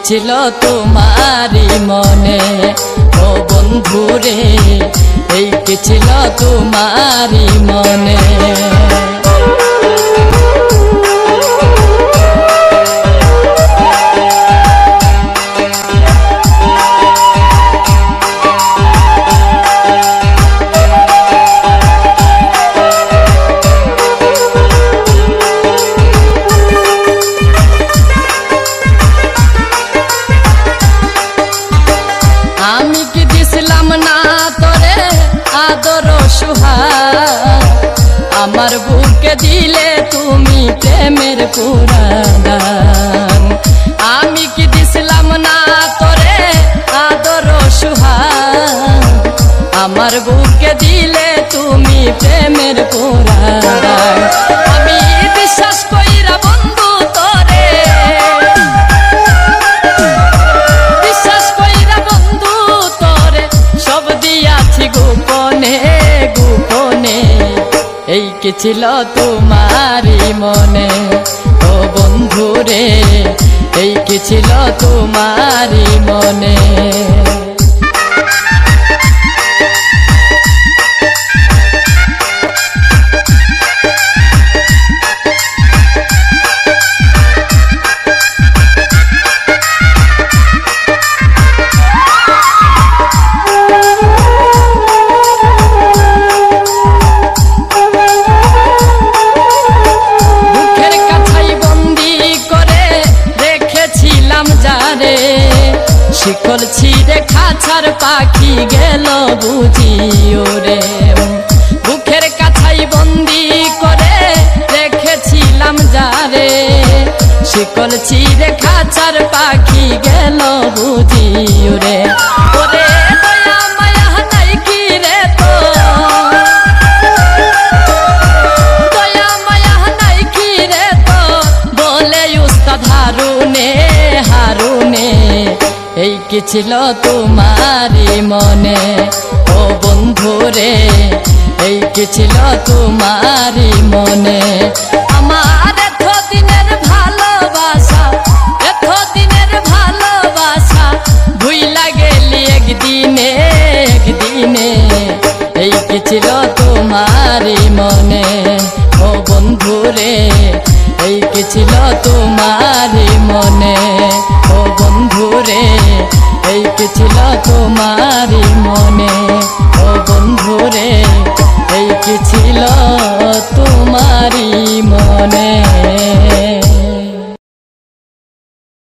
ছিল তোমারি মনে ও বন্ধুরে, এই কি ছিল তোমারি মনে। আমি কি দিছিলাম না তোরে আদর সুহাগ, আমার বুকে দিলে তুমি প্রেমের পুরাণ। আমি কি দিছিলাম না তোরে আদর সুহাগ, আমার বুকে দিলে তুমি প্রেমের পুরাণ। আমি বিশ্বাস কইরা বন্ধু তোরে, বিশ্বাস কইরা বন্ধু তোরে সব দিয়াছি গোপনে গোপনে, এই কি ছিল তোমারি মনে ও বন্ধুরে, এই কি ছিল তোমারি মনে। শিকল ছিঁড়ে খাঁচার পাখি গেল বুঝি ওরে, বুকের কাছাই বন্দি করে রেখেছিলাম যারে। শিকল ছিঁড়ে খাঁচার পাখি গেল বুঝি ওরে, ওরে দয়া মায়া নাই কি রে তো, দয়া মায়া নাই কি রে তো, বলে উস্তাদ হারুনে হারুনে, এই কি ছিল তোমারি মনে ও বন্ধুরে, এই কি ছিল তোমারি মনে। আমার এতদিনের ভালোবাসা, এতদিনের ভালোবাসা ভুইলা গেলি একদিনে একদিনে, এই কি ছিল তোমারি মনে ও বন্ধুরে, এই কি ছিল তোমারি মনে ও বন্ধুরে, এই কি ছিল তোমারি মনে ও বন্ধুরে, এই কি ছিল তোমারি মনে।